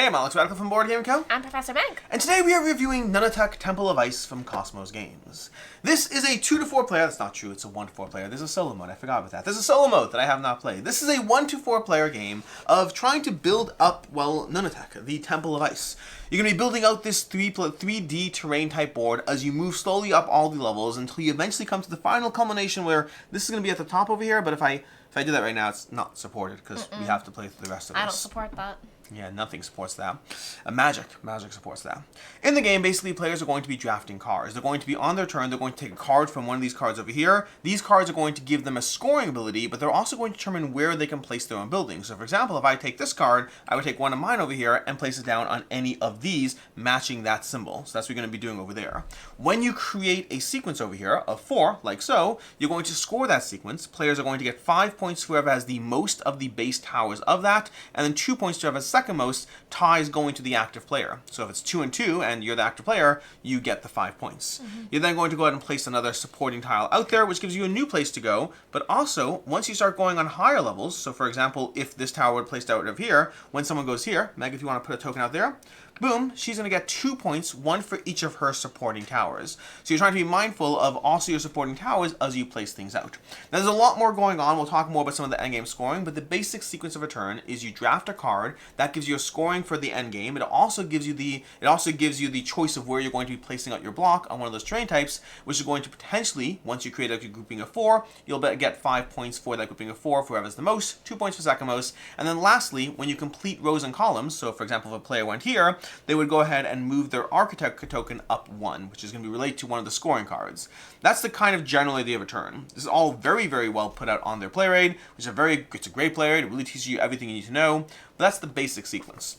I'm Alex Radical from Board Game Co. I'm Professor Meg. And today we are reviewing Nunatek Temple of Ice from Cosmos Games. This is a 2 to 4 player. That's not true. It's a 1 to 4 player. There's a solo mode. I forgot about that. There's a solo mode that I have not played. This is a 1 to 4 player game of trying to build up, well, Nunatek, the Temple of Ice. You're going to be building out this 3D terrain type board as you move slowly up all the levels until you eventually come to the final culmination where this is going to be at the top over here, but if I do that right now, it's not supported because we have to play through the rest of this. I don't support that. Yeah, nothing supports that. Magic supports that. In the game, basically, players are going to be drafting cards. They're going to be on their turn, they're going to take a card from one of these cards over here. These cards are going to give them a scoring ability, but they're also going to determine where they can place their own buildings. So, for example, if I take this card, I would take one of mine over here and place it down on any of these, matching that symbol. So that's what you're going to be doing over there. When you create a sequence over here of 4, like so, you're going to score that sequence. Players are going to get 5 points to whoever has the most of the base towers of that, and then 2 points to whoever has second most, ties going to the active player. So if it's 2 and 2 and you're the active player, you get the 5 points. You're then going to go ahead and place another supporting tile out there, which gives you a new place to go. But also, once you start going on higher levels, so for example, if this tower were placed out of here, when someone goes here, Meg, if you want to put a token out there, boom, she's going to get 2 points, 1 for each of her supporting towers. So you're trying to be mindful of also your supporting towers as you place things out. Now there's a lot more going on. We'll talk more about some of the endgame scoring, but the basic sequence of a turn is you draft a card that gives you a scoring for the endgame. It also gives you the choice of where you're going to be placing out your block on one of those terrain types, which is going to potentially, once you create a grouping of 4, you'll get 5 points for that grouping of 4 for whoever's the most, 2 points for second most, and then lastly, when you complete rows and columns, so for example, if a player went here, they would go ahead and move their architect token up 1, which is going to be related to one of the scoring cards. That's the kind of general idea of a turn. This is all very, very well put out on their play aid, which is it's a great play aid. It really teaches you everything you need to know, but that's the basic sequence.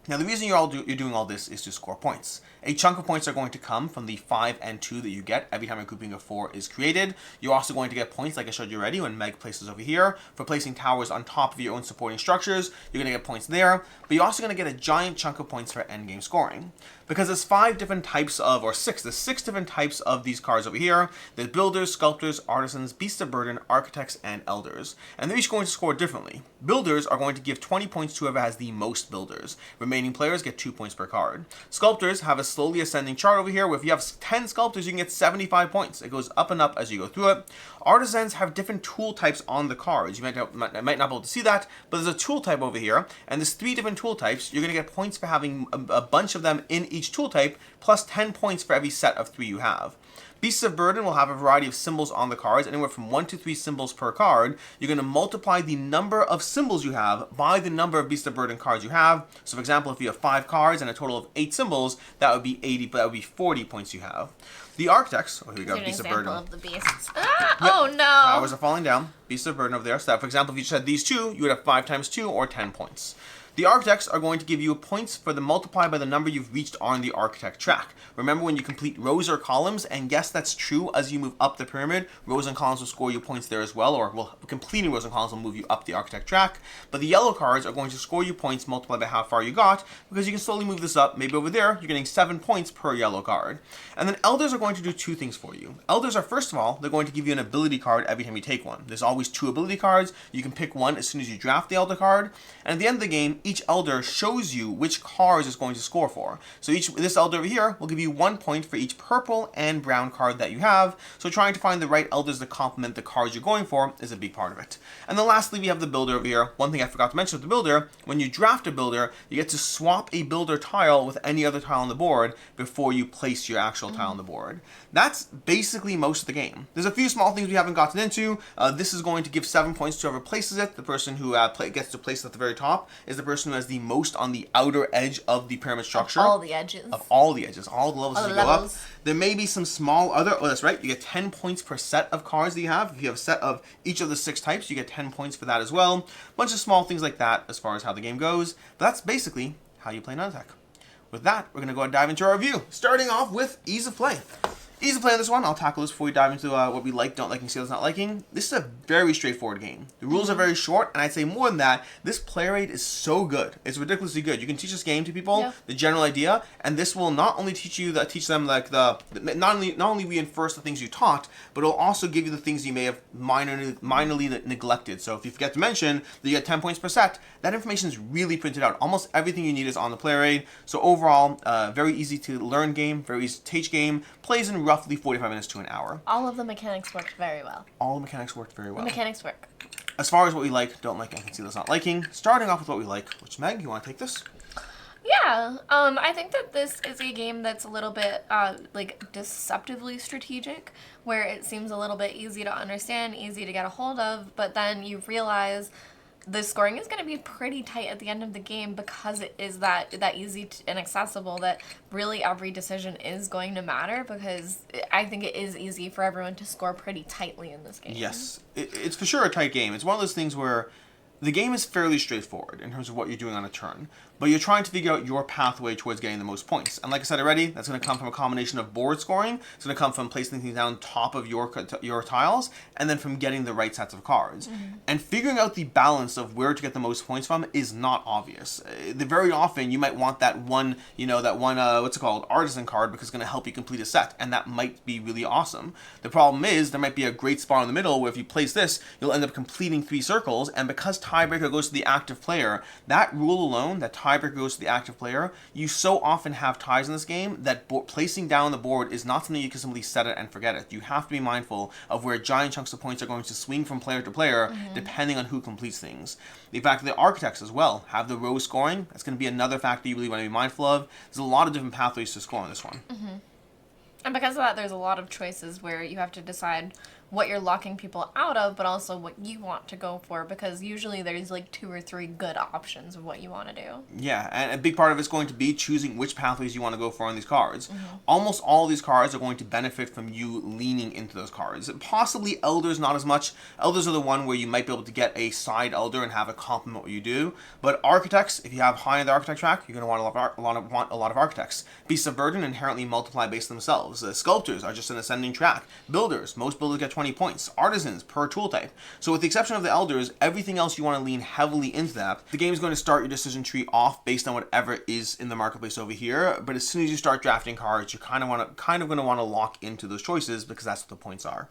Now, the reason you're doing all this is to score points. A chunk of points are going to come from the 5 and 2 that you get every time a grouping of 4 is created. You're also going to get points, like I showed you already when Meg places over here, for placing towers on top of your own supporting structures. You're going to get points there, but you're also going to get a giant chunk of points for endgame scoring. Because there's 5 different types of, or 6, there's 6 different types of these cards over here. There's builders, sculptors, artisans, beasts of burden, architects, and elders. And they're each going to score differently. Builders are going to give 20 points to whoever has the most builders. Remaining players get 2 points per card. Sculptors have a slowly ascending chart over here where if you have 10 sculptors, you can get 75 points. It goes up and up as you go through it. Artisans have different tool types on the cards. You might not be able to see that, but there's a tool type over here, and there's 3 different tool types. You're going to get points for having a bunch of them in each tool type, plus 10 points for every set of 3 you have. Beasts of Burden will have a variety of symbols on the cards, anywhere from 1 to 3 symbols per card. You're going to multiply the number of symbols you have by the number of Beasts of Burden cards you have. So, for example, if you have 5 cards and a total of 8 symbols, that would be 80, but that would be 40 points you have. The Architects, here we go, Beasts of Burden. Of the beasts. Oh no! Towers are falling down. Beasts of Burden over there. So that, for example, if you just had these 2, you would have 5 times 2 or 10 points. The Architects are going to give you points for the multiplied by the number you've reached on the Architect track. Remember when you complete rows or columns, and yes, that's true as you move up the pyramid, rows and columns will score you points there as well, or completing rows and columns will move you up the Architect track. But the yellow cards are going to score you points multiplied by how far you got, because you can slowly move this up. Maybe over there, you're getting 7 points per yellow card. And then Elders are going to do 2 things for you. Elders are, first of all, they're going to give you an ability card every time you take one. There's always 2 ability cards. You can pick one as soon as you draft the Elder card. And at the end of the game, each Elder shows you which cards it's going to score for. So this Elder over here will give you 1 point for each purple and brown card that you have. So trying to find the right Elders to complement the cards you're going for is a big part of it. And then lastly, we have the Builder over here. One thing I forgot to mention with the Builder, when you draft a Builder, you get to swap a Builder tile with any other tile on the board before you place your actual tile on the board. That's basically most of the game. There's a few small things we haven't gotten into. This is going to give 7 points to whoever places it. The person who gets to place it at the very top is the person who has the most on the outer edge of the pyramid structure. Of all the edges. Of all the edges. All the levels as you go up. There may be some small other... Oh, that's right. You get 10 points per set of cards that you have. If you have a set of each of the 6 types, you get 10 points for that as well. A bunch of small things like that as far as how the game goes. But that's basically how you play Nunatek. With that, we're going to go and dive into our review. Starting off with ease of play. Easy to play on this one. I'll tackle this before we dive into what we like, don't like, and see what's not liking. This is a very straightforward game. The rules are very short, and I'd say more than that, this play rate is so good. It's ridiculously good. You can teach this game to people, the general idea, and this will not only teach them like not only reinforce the things you taught, but it'll also give you the things you may have minorly neglected. So if you forget to mention that you get 10 points per set, that information is really printed out. Almost everything you need is on the play rate. So overall, very easy to learn game, very easy to teach game, plays in roughly 45 minutes to an hour. All of the mechanics worked very well. All the mechanics worked very well. The mechanics work. As far as what we like, don't like, and can see that's not liking, starting off with what we like, which, Meg, you want to take this? Yeah, I think that this is a game that's a little bit, deceptively strategic, where it seems a little bit easy to understand, easy to get a hold of, but then you realize the scoring is going to be pretty tight at the end of the game because it is that easy and accessible that really every decision is going to matter, because I think it is easy for everyone to score pretty tightly in this game. Yes, it's for sure a tight game. It's one of those things where the game is fairly straightforward in terms of what you're doing on a turn, but you're trying to figure out your pathway towards getting the most points. And like I said already, that's going to come from a combination of board scoring. It's going to come from placing things down top of your tiles, and then from getting the right sets of cards. And figuring out the balance of where to get the most points from is not obvious. Very often, you might want that one, artisan card, because it's going to help you complete a set, and that might be really awesome. The problem is, there might be a great spot in the middle where if you place this, you'll end up completing 3 circles, and because tiebreaker goes to the active player, that rule alone, that tiebreaker goes to the active player, you so often have ties in this game that placing down the board is not something you can simply set it and forget it. You have to be mindful of where giant chunks of points are going to swing from player to player, depending on who completes things. The fact that the architects as well have the row scoring, that's going to be another factor you really want to be mindful of. There's a lot of different pathways to score on this one. And because of that, there's a lot of choices where you have to decide what you're locking people out of, but also what you want to go for, because usually there's like 2 or 3 good options of what you want to do. Yeah, and a big part of it's going to be choosing which pathways you want to go for on these cards. Almost all of these cards are going to benefit from you leaning into those cards. Possibly Elders, not as much. Elders are the one where you might be able to get a side Elder and have it complement what you do. But Architects, if you have high on the Architect track, you're going to want a lot of Architects. Beasts of Burden inherently multiply based on themselves. Sculptors are just an ascending track. Builders, most builders get 20 points. Artisans, per tool type. So with the exception of the Elders, everything else you want to lean heavily into that. The game is going to start your decision tree off based on whatever is in the marketplace over here, but as soon as you start drafting cards, you're kind of going to want to lock into those choices, because that's what the points are.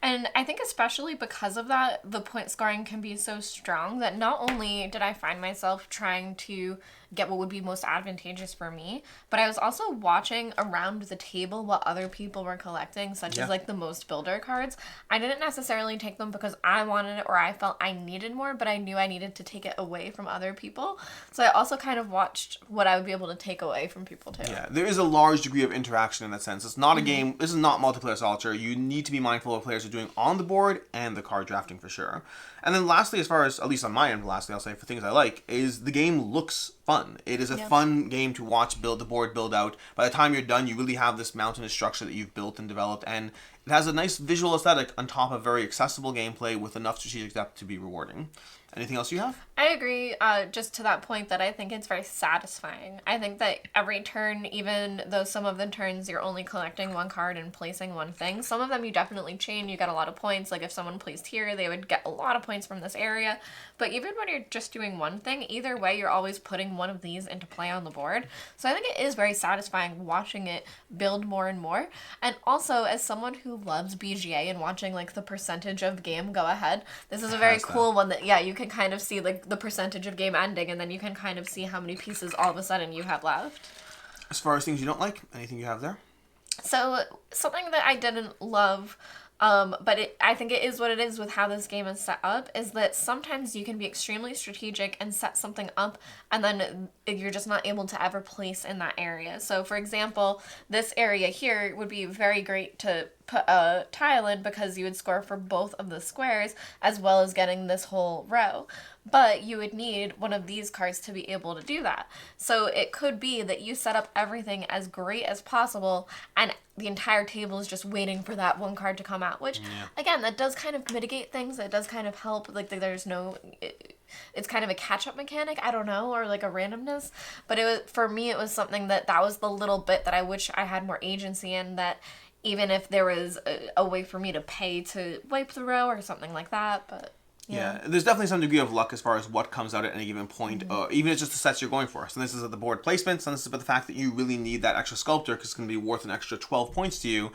And I think especially because of that, the point scoring can be so strong that not only did I find myself trying to get what would be most advantageous for me, but I was also watching around the table what other people were collecting, such as like the most builder cards. I didn't necessarily take them because I wanted it or I felt I needed more, but I knew I needed to take it away from other people. So I also kind of watched what I would be able to take away from people too. Yeah, there is a large degree of interaction in that sense. It's not a game, this is not multiplayer solitaire. You need to be mindful of what players are doing on the board and the card drafting for sure. And then lastly, as far as, at least on my end, lastly I'll say for things I like, is the game looks fun. It is a fun game to watch the board build out. By the time you're done, you really have this mountainous structure that you've built and developed, and it has a nice visual aesthetic on top of very accessible gameplay with enough strategic depth to be rewarding. Anything else you have? I agree, just to that point that I think it's very satisfying. I think that every turn, even though some of the turns you're only collecting one card and placing one thing, some of them you definitely chain, you get a lot of points. Like if someone placed here, they would get a lot of points from this area. But even when you're just doing one thing, either way, you're always putting one of these into play on the board. So I think it is very satisfying watching it build more and more. And also, as someone who loves BGA and watching like the percentage of game go ahead, this is a very cool one that, you can kind of see like the percentage of game ending, and then you can kind of see how many pieces all of a sudden you have left. As far as things you don't like, anything you have there? So something that I didn't love, but I think it is what it is with how this game is set up, is that sometimes you can be extremely strategic and set something up, and then you're just not able to ever place in that area. So for example, this area here would be very great to put a tile in because you would score for both of the squares as well as getting this whole row. But you would need one of these cards to be able to do that. So it could be that you set up everything as great as possible and the entire table is just waiting for that one card to come out, which again, that does kind of mitigate things. That does kind of help. Like there's no, it's kind of a catch-up mechanic, I don't know, or like a randomness. But it was, for me, it was something that was the little bit that I wish I had more agency in, that even if there was a way for me to pay to wipe the row or something like that, but... Yeah, there's definitely some degree of luck as far as what comes out at any given point, even if it's just the sets you're going for. So this is at the board placement, so this is about the fact that you really need that extra sculptor because it's going to be worth an extra 12 points to you,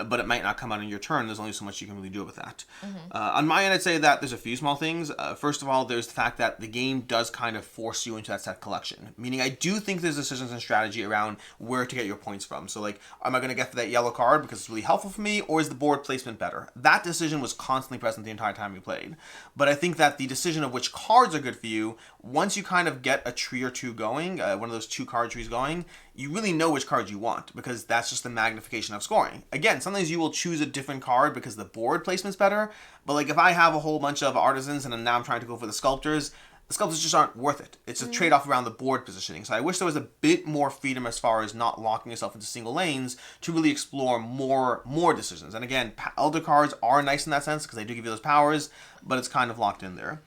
but it might not come out in your turn. There's only so much you can really do with that. On my end, I'd say that there's a few small things. First of all, there's the fact that the game does kind of force you into that set collection, meaning I do think there's decisions and strategy around where to get your points from. So like, am I going to get that yellow card because it's really helpful for me, or is the board placement better? That decision was constantly present the entire time we played. But I think that the decision of which cards are good for you, once you kind of get a tree or two going, one of those 2 card trees going, you really know which cards you want because that's just the magnification of scoring. Again, sometimes you will choose a different card because the board placement's better, but like if I have a whole bunch of artisans and then now I'm trying to go for the sculptors just aren't worth it. It's a trade-off around the board positioning. So I wish there was a bit more freedom as far as not locking yourself into single lanes to really explore more decisions. And again, Elder cards are nice in that sense because they do give you those powers, but it's kind of locked in there.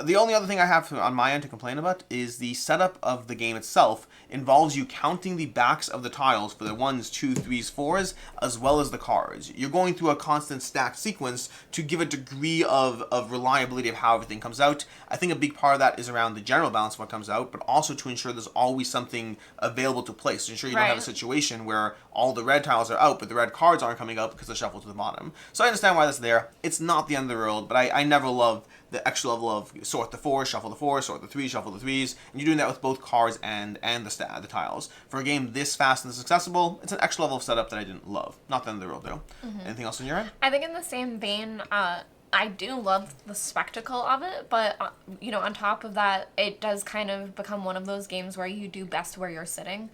The only other thing I have on my end to complain about is the setup of the game itself involves you counting the backs of the tiles for the 1s, 2s, 3s, 4s, as well as the cards. You're going through a constant stacked sequence to give a degree of reliability of how everything comes out. I think a big part of that is around the general balance of what comes out, but also to ensure there's always something available to place, to ensure you don't have a situation where all the red tiles are out, but the red cards aren't coming out because they're shuffled to the bottom. So I understand why that's there. It's not the end of the world, but I never love the extra level of sort the 4, shuffle the 4, sort the 3, shuffle the 3s, and you're doing that with both cards and the tiles. For a game this fast and this accessible, it's an extra level of setup that I didn't love. Not the end of the world, though. Anything else on your end? I think in the same vein, I do love the spectacle of it, but, on top of that, it does kind of become one of those games where you do best where you're sitting.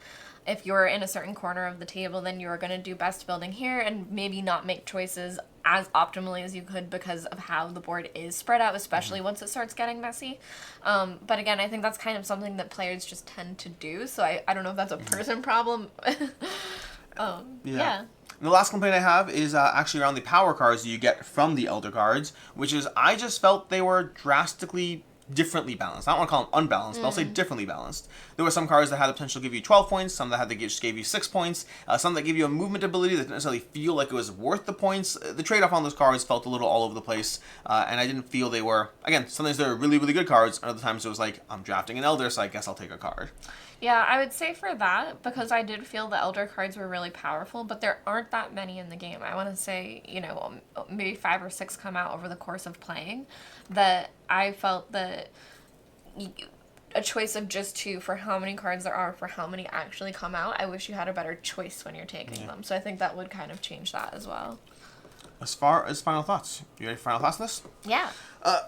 If you're in a certain corner of the table, then you're going to do best building here and maybe not make choices as optimally as you could because of how the board is spread out, especially once it starts getting messy. But again, I think that's kind of something that players just tend to do, so I don't know if that's a person problem. Yeah. And the last complaint I have is actually around the power cards that you get from the Elder cards, which is I just felt they were drastically differently balanced. I don't want to call them unbalanced, but I'll say differently balanced. There were some cards that had the potential to give you 12 points, some that just gave you 6 points, some that gave you a movement ability that didn't necessarily feel like it was worth the points. The trade-off on those cards felt a little all over the place, and I didn't feel they were, again, sometimes they were really, really good cards, and other times it was like, I'm drafting an Elder, so I guess I'll take a card. Yeah, I would say for that, because I did feel the Elder cards were really powerful, but there aren't that many in the game. I want to say, maybe 5 or 6 come out over the course of playing, that I felt that a choice of just 2 for how many cards there are for how many actually come out. I wish you had a better choice when you're taking them. So I think that would kind of change that as well. As far as final thoughts, you ready for final thoughts on this? Yeah.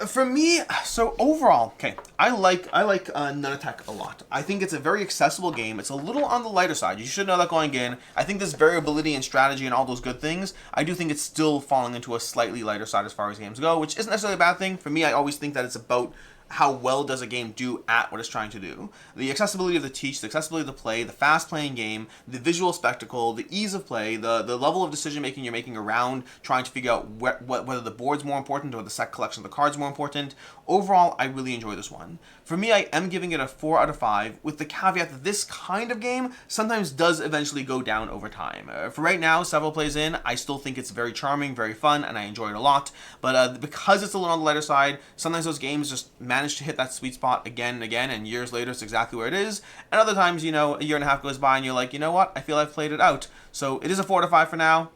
For me, so overall, okay, I like Nunatek a lot. I think it's a very accessible game. It's a little on the lighter side. You should know that going in. I think this variability and strategy and all those good things, I do think it's still falling into a slightly lighter side as far as games go, which isn't necessarily a bad thing. For me, I always think that it's about how well does a game do at what it's trying to do. The accessibility of the teach, the accessibility of the play, the fast-playing game, the visual spectacle, the ease of play, the level of decision-making you're making around trying to figure out whether the board's more important or the set collection of the cards more important. Overall, I really enjoy this one. For me, I am giving it a 4 out of 5, with the caveat that this kind of game sometimes does eventually go down over time. For right now, several plays in, I still think it's very charming, very fun, and I enjoy it a lot. But because it's a little on the lighter side, sometimes those games just manage to hit that sweet spot again and again, and years later it's exactly where it is. And other times, a year and a half goes by and you're like, you know what, I feel I've played it out. So it is a 4 out of 5 for now,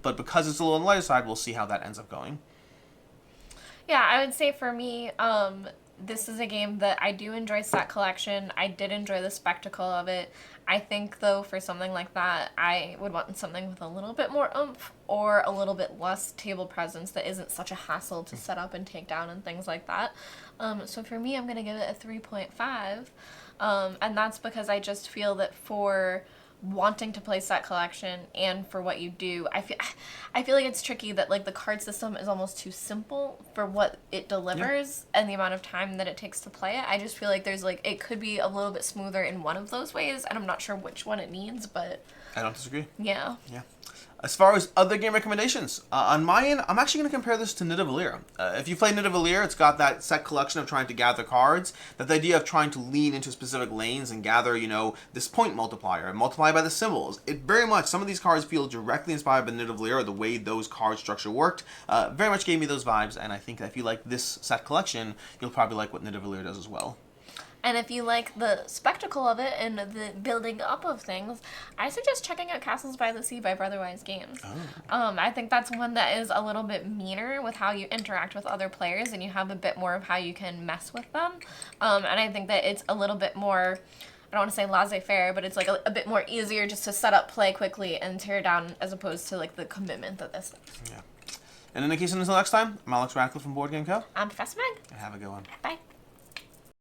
but because it's a little on the lighter side, we'll see how that ends up going. Yeah, I would say for me, this is a game that I do enjoy set collection. I did enjoy the spectacle of it. I think, though, for something like that, I would want something with a little bit more oomph or a little bit less table presence that isn't such a hassle to set up and take down and things like that. So for me, I'm going to give it a 3.5. And that's because I just feel that for wanting to play set collection and for what you do, I feel like it's tricky that the card system is almost too simple for what it delivers and the amount of time that it takes to play it. I just feel like there's it could be a little bit smoother in one of those ways, and I'm not sure which one it needs, but I don't disagree. Yeah. As far as other game recommendations, on my end, I'm actually going to compare this to Nidavellir. If you play Nidavellir, it's got that set collection of trying to gather cards, that the idea of trying to lean into specific lanes and gather, this point multiplier, and multiply by the symbols. It very much, some of these cards feel directly inspired by Nidavellir, or the way those card structure worked. Very much gave me those vibes, and I think that if you like this set collection, you'll probably like what Nidavellir does as well. And if you like the spectacle of it and the building up of things, I suggest checking out Castles by the Sea by Brotherwise Games. Oh. I think that's one that is a little bit meaner with how you interact with other players, and you have a bit more of how you can mess with them. And I think that it's a little bit more, I don't want to say laissez-faire, but it's like a bit more easier just to set up, play quickly, and tear down, as opposed to like the commitment that this is. Yeah. And in the case until next time, I'm Alex Radcliffe from Board Game Co. I'm Professor Meg. And have a good one. Bye.